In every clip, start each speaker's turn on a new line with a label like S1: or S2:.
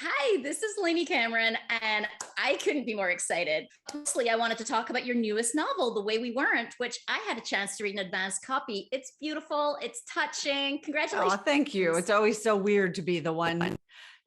S1: Hi, this is Lainey Cameron, and I couldn't be more excited. Mostly, I wanted to talk about your newest novel, The Way We Weren't, which I had a chance to read an advanced copy. It's beautiful, it's touching.
S2: Oh,
S1: Congratulations.
S2: thank you. It's always so weird to be the one,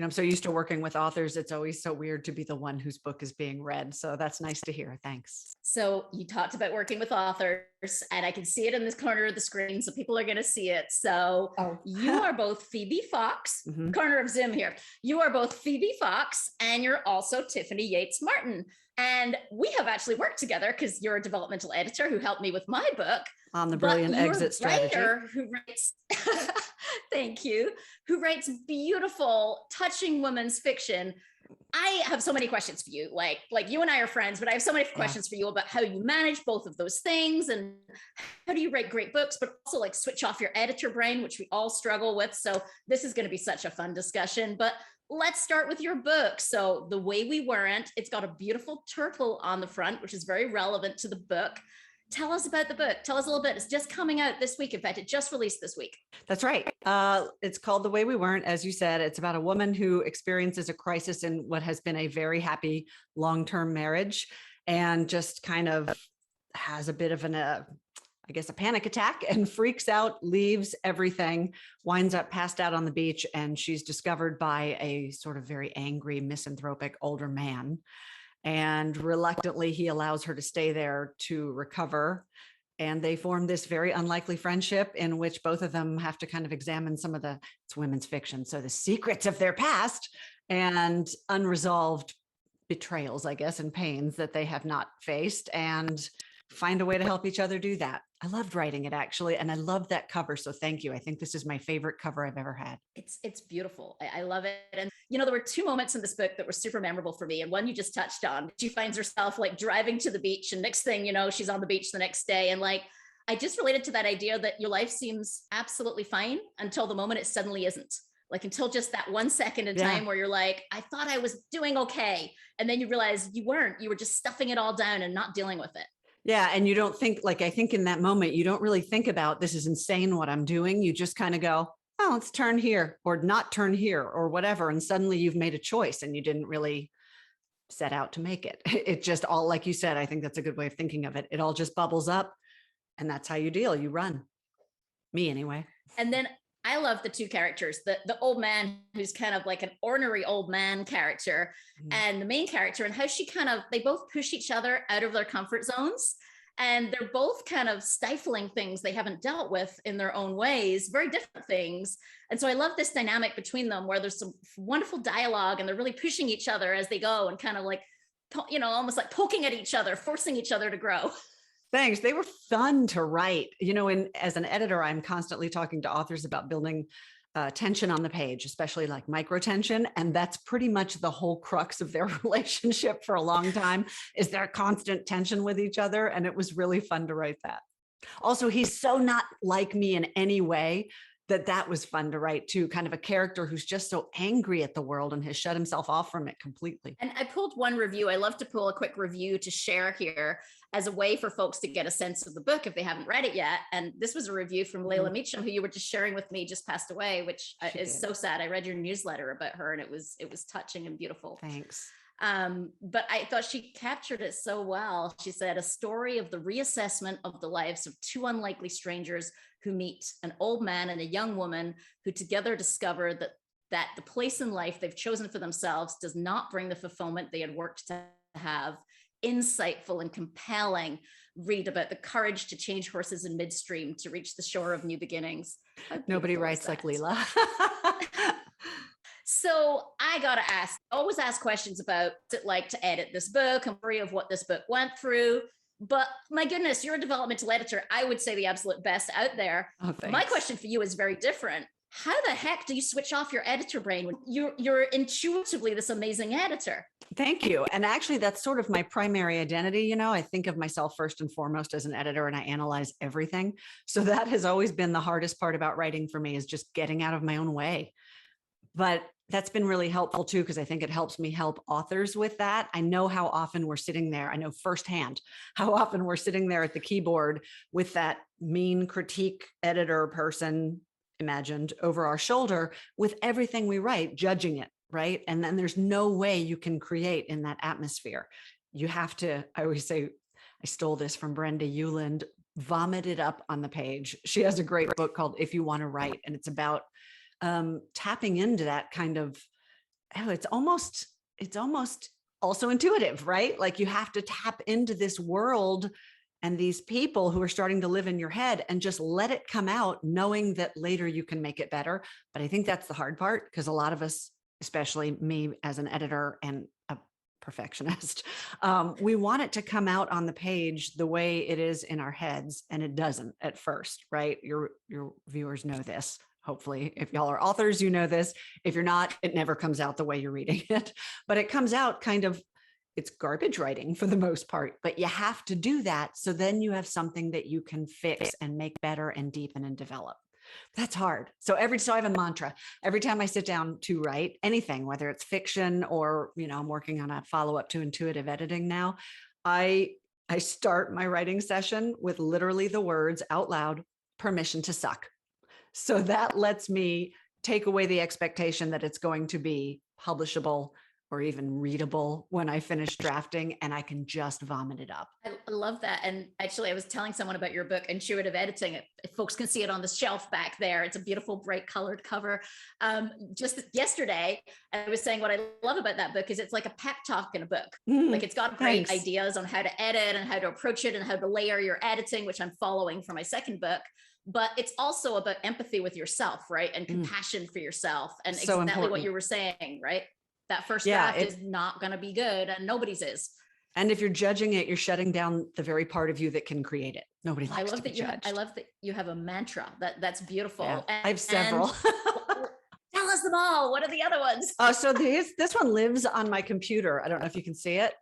S2: I'm so used to working with authors. It's always so weird to be the one whose book is being read. So that's nice to hear. Thanks.
S1: So, you talked about working with authors, and I can see it in this corner of the screen, so people are going to see it. So,
S2: Oh,
S1: you are both Phoebe Fox,
S2: Mhm.
S1: corner of Zoom here. You are both Phoebe Fox, and you're also Tiffany Yates Martin. And we have actually worked together because you're a developmental editor who helped me with my book.
S2: On the
S1: But
S2: brilliant
S1: you're a
S2: exit strategy.
S1: writer who writes, thank you, who writes beautiful, touching women's fiction. I have so many questions for you. Like you and I are friends, but I have so many
S2: Yeah.
S1: questions for you about how you manage both of those things and how do you write great books, but also like switch off your editor brain, which we all struggle with. So this is going to be such a fun discussion. But let's start with your book. So The Way We Weren't, it's got a beautiful turtle on the front, which is very relevant to the book. Tell us about the book. Tell us a little bit. It's just coming out this week. In fact, it just released this week.
S2: That's right. It's called The Way We Weren't. As you said, it's about a woman who experiences a crisis in what has been a very happy long-term marriage and just kind of has a bit of a panic attack and freaks out, leaves everything, winds up passed out on the beach. And she's discovered by a sort of very angry, misanthropic older man. And reluctantly, he allows her to stay there to recover. And they form this very unlikely friendship in which both of them have to kind of examine some of it's women's fiction. So the secrets of their past and unresolved betrayals, I guess, and pains that they have not faced, and find a way to help each other do that. I loved writing it, actually. And I love that cover. So thank you. I think this is my favorite cover I've ever had.
S1: It's beautiful. I love it. And there were two moments in this book that were super memorable for me. And one you just touched on. She finds herself like driving to the beach, and next thing you know, she's on the beach the next day. And like, I just related to that idea that your life seems absolutely fine until the moment it suddenly isn't. Like until just that 1 second in time where you're like, I thought I was doing okay. And then you realize you weren't. You were just stuffing it all down and not dealing with it.
S2: Yeah. And you don't think, like, I think in that moment, you don't really think about, this is insane what I'm doing. You just kind of go, oh, let's turn here or not turn here or whatever. And suddenly you've made a choice and you didn't really set out to make it. It just all, like you said, I think that's a good way of thinking of it. It all just bubbles up and that's how you deal. You run. Me anyway.
S1: And then I love the two characters, the old man who's kind of like an ornery old man character, and the main character, and how they both push each other out of their comfort zones. And they're both kind of stifling things they haven't dealt with in their own ways, very different things. And so I love this dynamic between them where there's some wonderful dialogue and they're really pushing each other as they go and kind of like, almost like poking at each other, forcing each other to grow.
S2: Thanks. They were fun to write. And as an editor, I'm constantly talking to authors about building tension on the page, especially like micro tension. And that's pretty much the whole crux of their relationship for a long time, is their constant tension with each other. And it was really fun to write that. Also, he's so not like me in any way that was fun to write too. Kind of a character who's just so angry at the world and has shut himself off from it completely.
S1: And I pulled one review. I love to pull a quick review to share here as a way for folks to get a sense of the book if they haven't read it yet. And this was a review from Layla Meacham, who you were just sharing with me, just passed away, which is so sad. I read your newsletter about her and it was touching and beautiful.
S2: Thanks.
S1: But I thought she captured it so well. She said, a story of the reassessment of the lives of two unlikely strangers who meet, an old man and a young woman who together discover that the place in life they've chosen for themselves does not bring the fulfillment they had worked to have. Insightful and compelling read about the courage to change horses in midstream to reach the shore of new beginnings.
S2: Nobody writes like Leela.
S1: So I got to always ask questions about what's it like to edit this book and worry of what this book went through. But my goodness, you're a developmental editor. I would say the absolute best out there.
S2: Oh,
S1: my question for you is very different. How the heck do you switch off your editor brain when you're intuitively this amazing editor?
S2: Thank you. And actually, that's sort of my primary identity. I think of myself first and foremost as an editor, and I analyze everything. So that has always been the hardest part about writing for me, is just getting out of my own way. But that's been really helpful too, because I think it helps me help authors with that. I know how often we're sitting there. I know firsthand how often we're sitting there at the keyboard with that mean critique editor person imagined over our shoulder with everything we write, judging it right? And then there's no way you can create in that atmosphere. You have to, I always say, I stole this from Brenda Euland, vomit it up on the page. She has a great book called If You Want to Write, and it's about tapping into that kind of, oh, it's almost also intuitive, right? Like you have to tap into this world and these people who are starting to live in your head and just let it come out, knowing that later you can make it better. But I think that's the hard part, because a lot of us, especially me as an editor and a perfectionist, we want it to come out on the page the way it is in our heads, and it doesn't at first, right? Your viewers know this. Hopefully, if y'all are authors, you know this. If you're not, it never comes out the way you're reading it, but it comes out kind of, it's garbage writing for the most part, but you have to do that. So then you have something that you can fix and make better and deepen and develop. That's hard. So I have a mantra every time I sit down to write anything, whether it's fiction or, I'm working on a follow-up to intuitive editing now. I start my writing session with literally the words out loud, permission to suck. So that lets me take away the expectation that it's going to be publishable or even readable when I finish drafting, and I can just vomit it up.
S1: I love that. And actually, I was telling someone about your book, Intuitive Editing. If folks can see it on the shelf back there, it's a beautiful, bright colored cover. Just yesterday, I was saying what I love about that book is it's like a pep talk in a book. Like it's got great ideas on how to edit and how to approach it and how to layer your editing, which I'm following for my second book. But it's also about empathy with yourself, right? And compassion for yourself. And so exactly important. What you were saying, right? That first draft is not going to be good, and nobody's is.
S2: And if you're judging it, you're shutting down the very part of you that can create it. Nobody likes to be judged.
S1: I love that you have a mantra. That's beautiful.
S2: Yeah, I have several.
S1: Tell us them all. What are the other ones?
S2: So this one lives on my computer. I don't know if you can see it.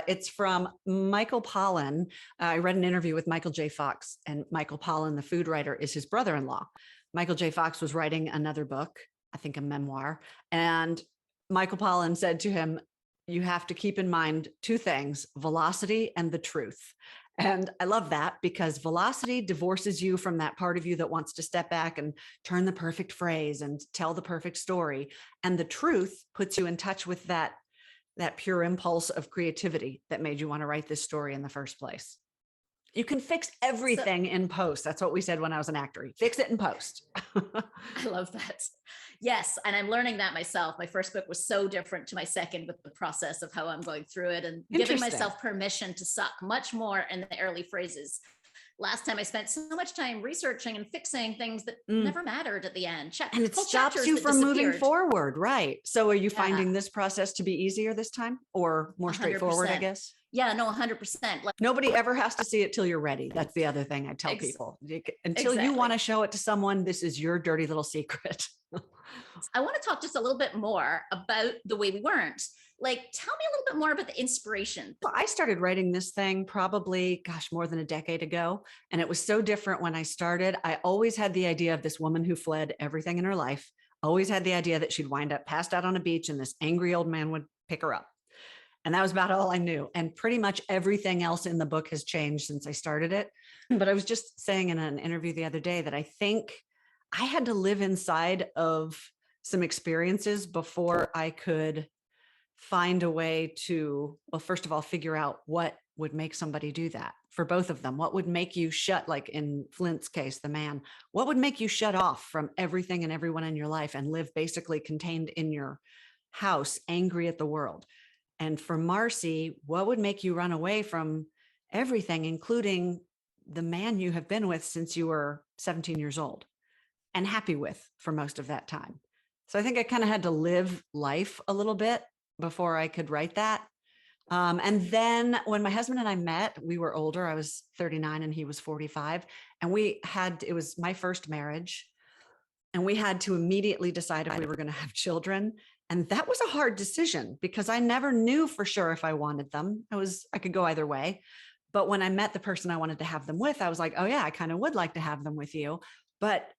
S2: It's from Michael Pollan. I read an interview with Michael J. Fox, and Michael Pollan, the food writer, is his brother-in-law. Michael J. Fox was writing another book, I think a memoir, and Michael Pollan said to him, you have to keep in mind two things, velocity and the truth. And I love that, because velocity divorces you from that part of you that wants to step back and turn the perfect phrase and tell the perfect story. And the truth puts you in touch with that pure impulse of creativity that made you want to write this story in the first place. You can fix everything in post. That's what we said when I was an actor. Fix it in post.
S1: I love that. Yes. And I'm learning that myself. My first book was so different to my second with the process of how I'm going through it and giving myself permission to suck much more in the early phrases. Last time I spent so much time researching and fixing things that never mattered at the end.
S2: And it stops you from moving forward. Right. So are you finding this process to be easier this time or more straightforward, 100%. I guess?
S1: Yeah, no, 100%. Like,
S2: nobody ever has to see it till you're ready. That's the other thing I tell people. Until you want to show it to someone, this is your dirty little secret.
S1: I want to talk just a little bit more about The Way We Weren't. Like, tell me a little bit more about the inspiration.
S2: Well, I started writing this thing probably, more than a decade ago. And it was so different when I started. I always had the idea of this woman who fled everything in her life, always had the idea that she'd wind up passed out on a beach and this angry old man would pick her up. And that was about all I knew. And pretty much everything else in the book has changed since I started it. But I was just saying in an interview the other day that I think I had to live inside of some experiences before I could find a way to, well, first of all, figure out what would make somebody do that for both of them. What would make you shut, like in Flint's case, the man, what would make you shut off from everything and everyone in your life and live basically contained in your house, angry at the world? And for Marcy, what would make you run away from everything, including the man you have been with since you were 17 years old and happy with for most of that time? So I think I kind of had to live life a little bit before I could write that. And then when my husband and I met, we were older. I was 39 and he was 45. And it was my first marriage. And we had to immediately decide if we were going to have children. And that was a hard decision because I never knew for sure if I wanted them. I could go either way. But when I met the person I wanted to have them with, I was like, oh yeah, I kind of would like to have them with you. But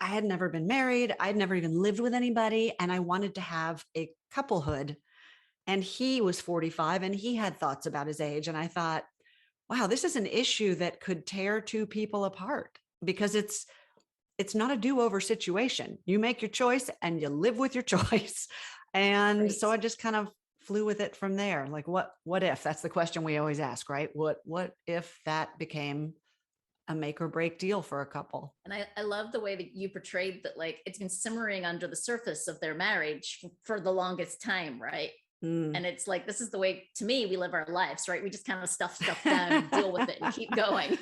S2: I had never been married. I'd never even lived with anybody. And I wanted to have a couplehood. And he was 45 and he had thoughts about his age. And I thought, wow, this is an issue that could tear two people apart because it's not a do-over situation. You make your choice and you live with your choice. And
S1: Great.
S2: so I just kind of flew with it from there. Like, what if? That's the question we always ask, right? What if that became a make or break deal for a couple?
S1: And I love the way that you portrayed that, like, it's been simmering under the surface of their marriage for the longest time, right?
S2: Mm.
S1: And it's like, this is the way, to me, we live our lives, right? We just kind of stuff stuff down and deal with it and keep going.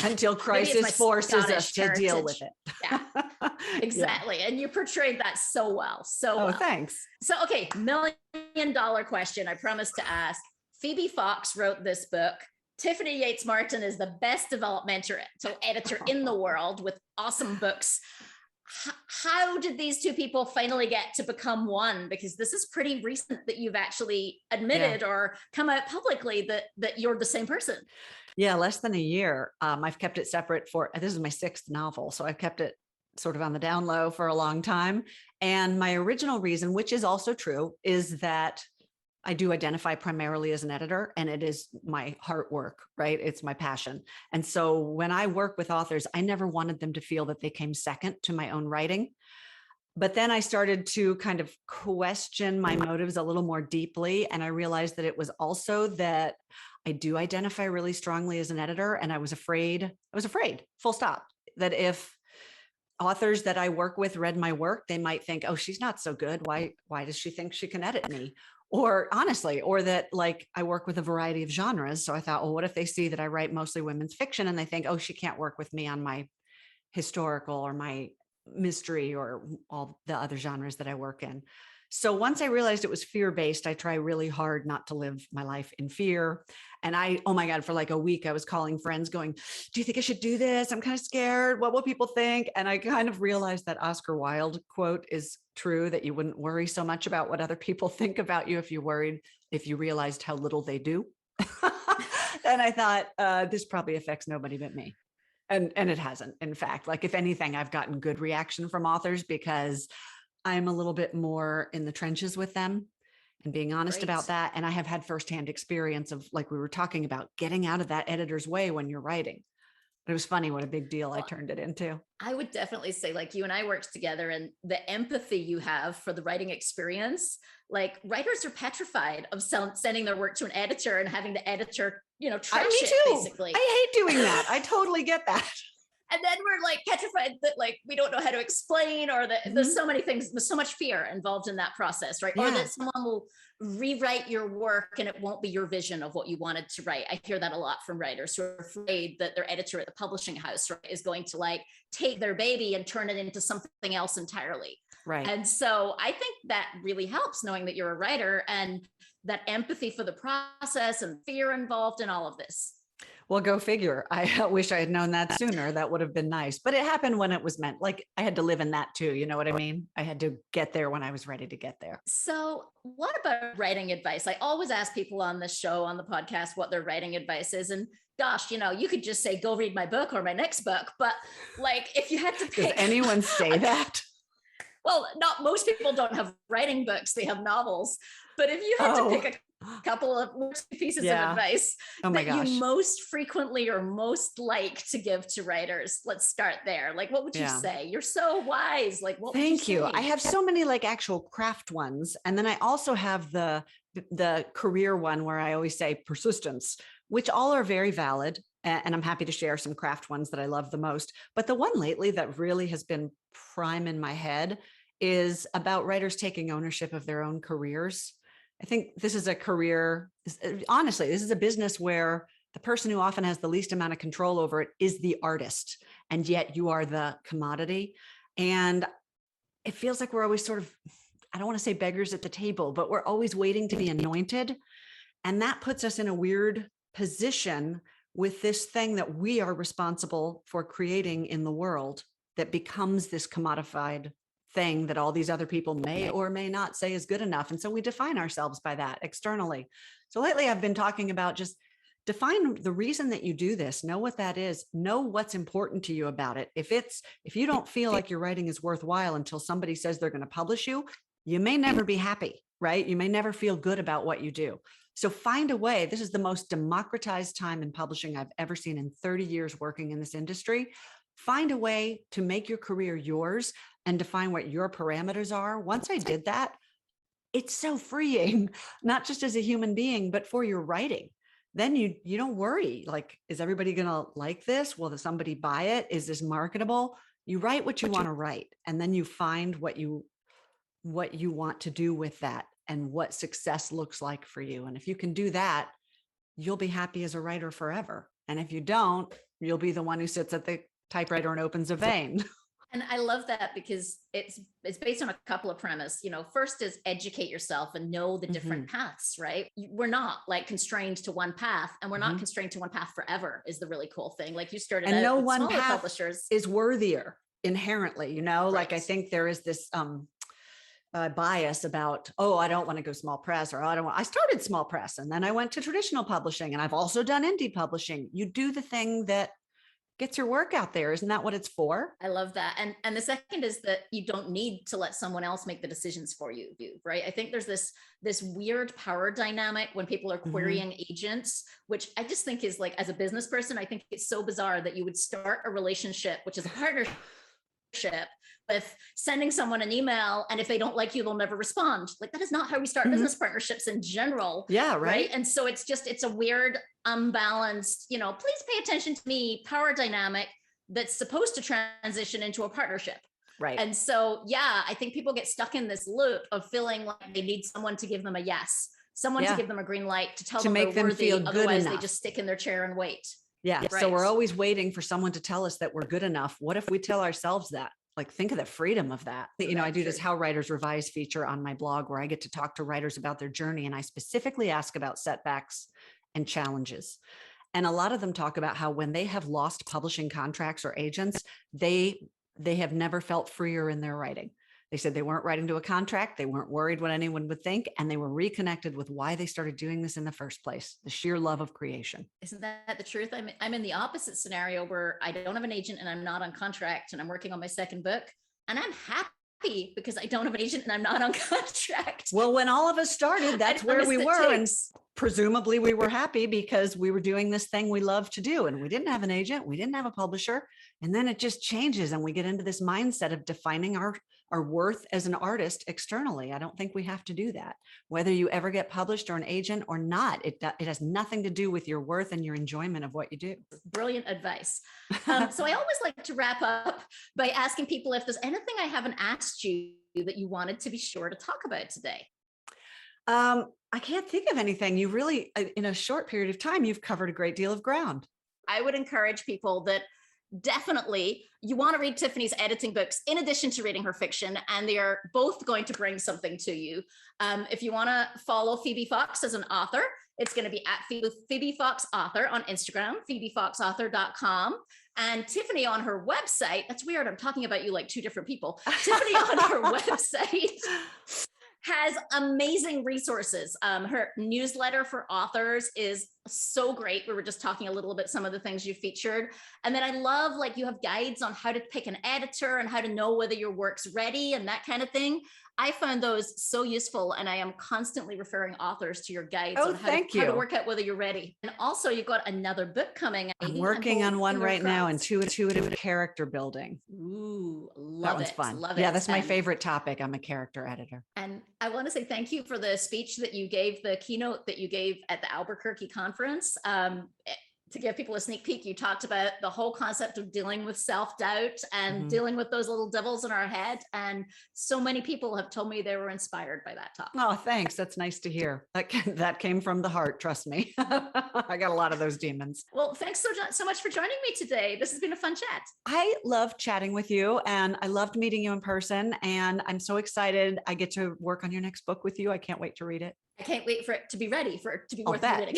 S2: Until crisis forces us to deal with it.
S1: Yeah,
S2: Yeah.
S1: exactly. And you portrayed that so well. So
S2: Oh,
S1: well.
S2: thanks.
S1: So, okay, $1 million question I promised to ask. Phoebe Fox wrote this book. Tiffany Yates Martin is the best developmental editor in the world with awesome books. How did these two people finally get to become one? Because this is pretty recent that you've actually admitted or come out publicly that you're the same person.
S2: Yeah, less than a year. I've kept it separate this is my 6th novel. So I've kept it sort of on the down low for a long time. And my original reason, which is also true, is that I do identify primarily as an editor, and it is my heart work, right? It's my passion. And so when I work with authors, I never wanted them to feel that they came second to my own writing. But then I started to kind of question my motives a little more deeply. And I realized that it was also that I do identify really strongly as an editor. And I was afraid, full stop, that if authors that I work with read my work, they might think, oh, she's not so good. Why does she think she can edit me? Or honestly, or that, like, I work with a variety of genres. So I thought, well, what if they see that I write mostly women's fiction and they think, oh, she can't work with me on my historical or my mystery or all the other genres that I work in. So once I realized it was fear-based, I try really hard not to live my life in fear. And oh my God, for like a week, I was calling friends going, do you think I should do this? I'm kind of scared. What will people think? And I kind of realized that Oscar Wilde quote is true, that you wouldn't worry so much about what other people think about you if you realized how little they do. And I thought, this probably affects nobody but me. And it hasn't. In fact, like, if anything, I've gotten good reaction from authors because I'm a little bit more in the trenches with them and being honest about that. And I have had firsthand experience of, like we were talking about, getting out of that editor's way when you're writing. But it was funny what a big deal I turned it into.
S1: I would definitely say, like, you and I worked together, and the empathy you have for the writing experience, like, writers are petrified of sending their work to an editor and having the editor, trash it, basically.
S2: I hate doing that. I totally get that.
S1: And then we're like petrified that, like, we don't know how to explain, or that there's so many things, there's so much fear involved in that process, right? Yeah. Or that someone will rewrite your work and it won't be your vision of what you wanted to write. I hear that a lot from writers who are afraid that their editor at the publishing house, right, is going to, like, take their baby and turn it into something else entirely. Right. And so I think that really helps, knowing that you're a writer and that empathy for the process and fear involved in all of this.
S2: Well, go figure. I wish I had known that sooner. That would have been nice. But it happened when it was meant. Like, I had to live in that too. You know what I mean? I had to get there when I was ready to get there.
S1: So what about writing advice? I always ask people on this show, on the podcast, what their writing advice is. And gosh, you could just say, go read my book or my next book. But, like, if you had to pick...
S2: Does anyone say that?
S1: Well, not most people don't have writing books. They have novels. But if you had to pick a couple of pieces of advice that you most frequently or most like to give to writers, let's start there. Like, what would you say? You're so wise. Like, what
S2: Thank you.
S1: say?
S2: I have so many, like, actual craft ones. And then I also have the career one where I always say persistence, which all are very valid. And I'm happy to share some craft ones that I love the most. But the one lately that really has been prime in my head is about writers taking ownership of their own careers. I think this is a career, honestly, this is a business where the person who often has the least amount of control over it is the artist, and yet you are the commodity. And it feels like we're always sort of, I don't want to say beggars at the table, but we're always waiting to be anointed. And that puts us in a weird position with this thing that we are responsible for creating in the world that becomes this commodified thing that all these other people may or may not say is good enough. And so we define ourselves by that externally. So lately I've been talking about just define the reason that you do this, know what that is, know what's important to you about it. If you don't feel like your writing is worthwhile until somebody says they're going to publish you, you may never be happy, right? You may never feel good about what you do. So find a way. This is the most democratized time in publishing I've ever seen in 30 years working in this industry. Find a way to make your career yours and define what your parameters are. Once I did that, it's so freeing, not just as a human being, but for your writing. Then you don't worry, like, is everybody going to like this? Will somebody buy it? Is this marketable? You write what you want to write, and then you find what you want to do with that and what success looks like for you. And if you can do that, you'll be happy as a writer forever. And if you don't, you'll be the one who sits at the typewriter and opens a vein.
S1: And I love that because it's based on a couple of premise. You know, first is educate yourself and know the different paths, right? We're not like constrained to one path, and we're not constrained to one path forever is the really cool thing. Like you started
S2: and
S1: out
S2: no
S1: with
S2: one
S1: smaller
S2: path
S1: publishers
S2: is worthier inherently, you know, like I
S1: Right.
S2: think there is this bias about, oh, I don't want to go small press, or I started small press and then I went to traditional publishing, and I've also done indie publishing. You do the thing that gets your work out there. Isn't that what it's for?
S1: I love that. And the second is that you don't need to let someone else make the decisions for you, right? I think there's this weird power dynamic when people are querying agents, which I just think is like, as a business person, I think it's so bizarre that you would start a relationship, which is a partnership, with sending someone an email, and if they don't like you, they'll never respond. Like, that is not how we start business partnerships in general.
S2: Yeah, right.
S1: And so it's a weird, unbalanced, you know, please pay attention to me power dynamic that's supposed to transition into a partnership.
S2: Right.
S1: And so, yeah, I think people get stuck in this loop of feeling like they need someone to give them a yes, someone to give them a green light, to tell them
S2: make
S1: they're
S2: them
S1: worthy.
S2: feel good
S1: Otherwise,
S2: enough.
S1: they just stick in their chair and wait.
S2: Yeah. So we're always waiting for someone to tell us that we're good enough. What if we tell ourselves that? Like, think of the freedom of that. You know, I do this How Writers Revise feature on my blog where I get to talk to writers about their journey. And I specifically ask about setbacks and challenges. And a lot of them talk about how when they have lost publishing contracts or agents, they have never felt freer in their writing. They said they weren't writing to a contract. They weren't worried what anyone would think. And they were reconnected with why they started doing this in the first place, the sheer love of creation.
S1: Isn't that the truth? I'm in the opposite scenario where I don't have an agent and I'm not on contract, and I'm working on my second book, and I'm happy because I don't have an agent and I'm not on contract.
S2: Well, when all of us started, that's where we were. And presumably we were happy because we were doing this thing we love to do. And we didn't have an agent. We didn't have a publisher. And then it just changes. And we get into this mindset of defining our worth as an artist externally. I don't think we have to do that. Whether you ever get published or an agent or not, it has nothing to do with your worth and your enjoyment of what you do. Brilliant
S1: advice. So I always like to wrap up by asking people if there's anything I haven't asked you that you wanted to be sure to talk about today.
S2: I can't think of anything. You really, in a short period of time, you've covered a great deal of ground.
S1: I would encourage people that definitely you want to read Tiffany's editing books in addition to reading her fiction, and they are both going to bring something to you. If you want to follow Phoebe Fox as an author, it's going to be at Phoebe Fox Author on Instagram, phoebefoxauthor.com. And Tiffany on her website, that's weird, I'm talking about you like two different people. Tiffany on her website has amazing resources. Her newsletter for authors is so great. We were just talking a little bit, some of the things you featured. And then I love, like, you have guides on how to pick an editor and how to know whether your work's ready and that kind of thing. I found those so useful, and I am constantly referring authors to your guides on how to work out whether you're ready. And also, you've got another book coming.
S2: I'm working on one right now, intuitive character building.
S1: Ooh, love
S2: that one's fun.
S1: Love it.
S2: Yeah, that's my favorite topic. I'm a character editor.
S1: And I want to say thank you for the speech that you gave, the keynote that you gave at the Albuquerque conference. To give people a sneak peek, you talked about the whole concept of dealing with self-doubt and dealing with those little devils in our head. And so many people have told me they were inspired by that talk.
S2: Oh, thanks. That's nice to hear. That came from the heart. Trust me. I got a lot of those demons.
S1: Well, thanks so much for joining me today. This has been a fun chat.
S2: I love chatting with you, and I loved meeting you in person. And I'm so excited I get to work on your next book with you. I can't wait to read it.
S1: I can't wait for it to be ready, for it to be worth reading.